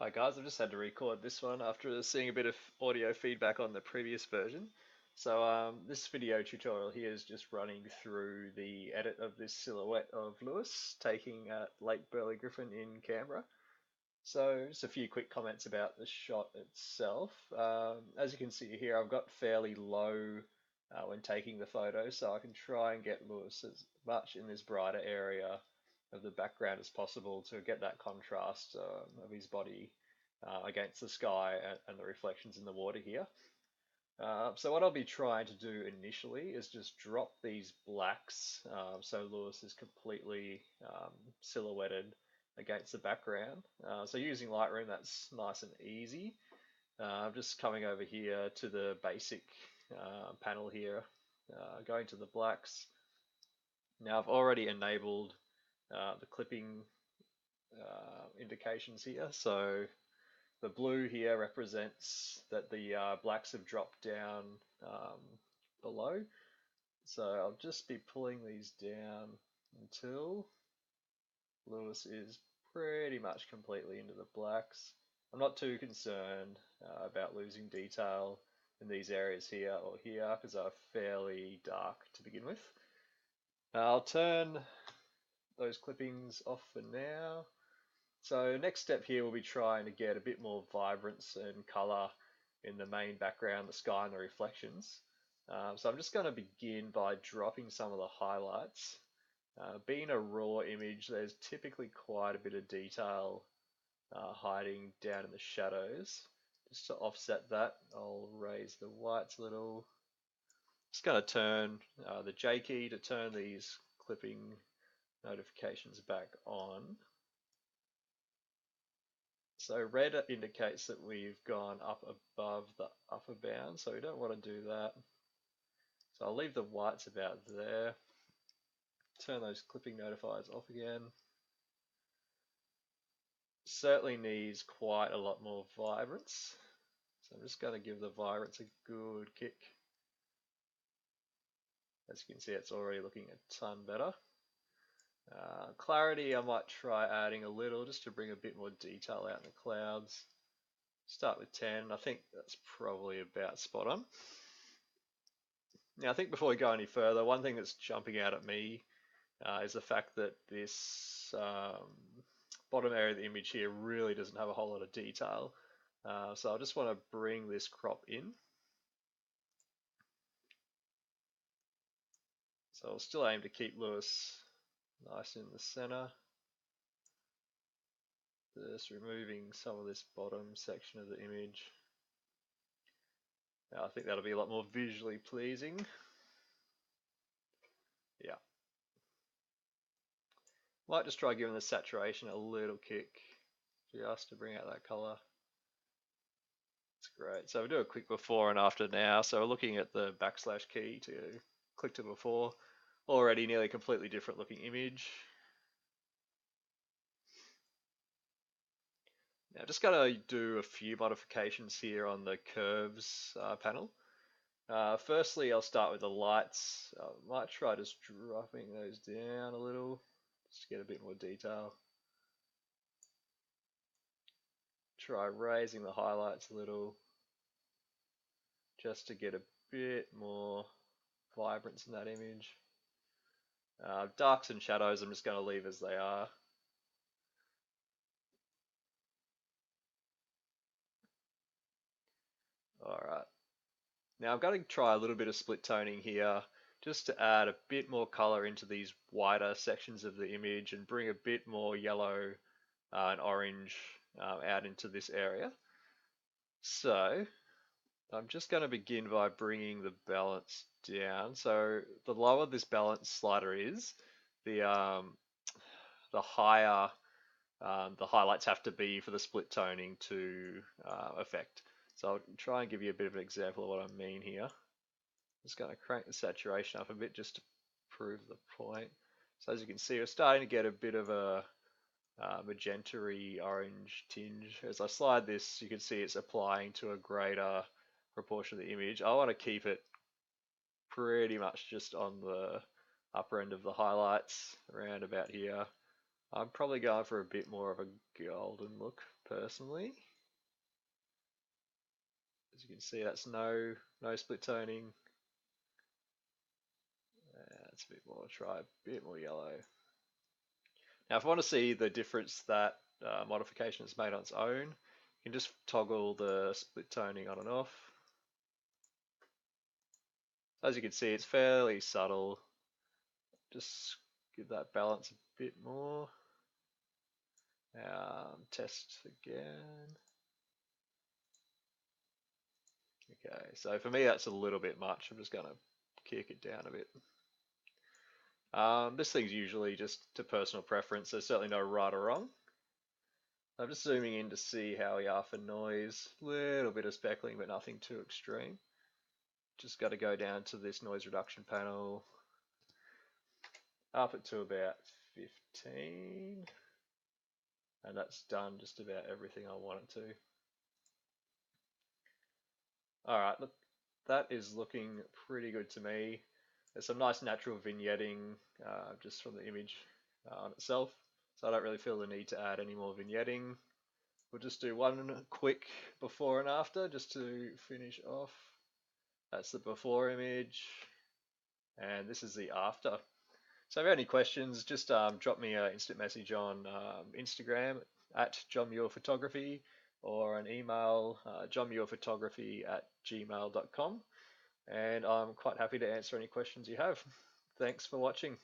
Hi guys, I've just had to record this one after seeing a bit of audio feedback on the previous version. This video tutorial here is just running through the edit of this silhouette of Lewis taking at Lake Burley Griffin in Canberra. So just a few quick comments about the shot itself. As you can see here, I've got fairly low when taking the photo, so I can try and get Lewis as much in this brighter area of the background as possible to get that contrast of his body against the sky and the reflections in the water here. So what I'll be trying to do initially is just drop these blacks so Lewis is completely silhouetted against the background. So using Lightroom, that's nice and easy. I'm just coming over here to the basic panel here, going to the blacks. Now I've already enabled the clipping indications here. So the blue here represents that the blacks have dropped down below. So I'll just be pulling these down until Lewis is pretty much completely into the blacks. I'm not too concerned about losing detail in these areas here or here because they're fairly dark to begin with. I'll turn those clippings off for now. So next step here will be trying to get a bit more vibrance and color in the main background, the sky and the reflections. So I'm just going to begin by dropping some of the highlights. Being a raw image, there's typically quite a bit of detail hiding down in the shadows. Just to offset that, I'll raise the whites a little. Just going to turn the J key to turn these clipping notifications back on. So red indicates that we've gone up above the upper bound, so we don't want to do that. So I'll leave the whites about there. Turn those clipping notifiers off again. Certainly needs quite a lot more vibrance. So I'm just going to give the vibrance a good kick. As you can see, it's already looking a ton better. Clarity, I might try adding a little just to bring a bit more detail out in the clouds. Start with 10. I think that's probably about spot on. Now, I think before we go any further, one thing that's jumping out at me is the fact that this bottom area of the image here really doesn't have a whole lot of detail. So I just want to bring this crop in. So I'll still aim to keep Lewis nice in the center. Just removing some of this bottom section of the image. Now, I think that'll be a lot more visually pleasing. Yeah. Might just try giving the saturation a little kick just to bring out that color. That's great. So we'll do a quick before and after now. So we're looking at the backslash key to click to before. Already nearly completely different looking image. Now just going to do a few modifications here on the curves panel. Firstly, I'll start with the lights. I might try just dropping those down a little, just to get a bit more detail. Try raising the highlights a little, just to get a bit more vibrance in that image. Darks and shadows I'm just going to leave as they are. Alright. Now I'm going to try a little bit of split toning here just to add a bit more color into these wider sections of the image and bring a bit more yellow and orange out into this area. So I'm just going to begin by bringing the balance down. So the lower this balance slider is, the higher the highlights have to be for the split toning to affect. So I'll try and give you a bit of an example of what I mean here. Just going to crank the saturation up a bit just to prove the point. So as you can see, we're starting to get a bit of a magenta-y orange tinge. As I slide this, you can see it's applying to a greater proportion of the image. I want to keep it pretty much just on the upper end of the highlights, around about here. I'm probably going for a bit more of a golden look personally. As you can see, that's no split toning. That's a bit more. Try a bit more yellow. Now, if I want to see the difference that modification has made on its own, you can just toggle the split toning on and off. As you can see, it's fairly subtle. Just give that balance a bit more. Test again. Okay, so for me that's a little bit much. I'm just going to kick it down a bit. This thing's usually just to personal preference. There's certainly no right or wrong. I'm just zooming in to see how we are for noise. Little bit of speckling, but nothing too extreme. Just got to go down to this noise reduction panel, up it to about 15, and that's done just about everything I want it to. Alright, look, that is looking pretty good to me. There's some nice natural vignetting just from the image on itself, so I don't really feel the need to add any more vignetting. We'll just do one quick before and after just to finish off. That's the before image, and this is the after. So if you have any questions, just drop me an instant message on Instagram at johnmuirphotography or an email, johnmuirphotography@gmail.com, and I'm quite happy to answer any questions you have. Thanks for watching.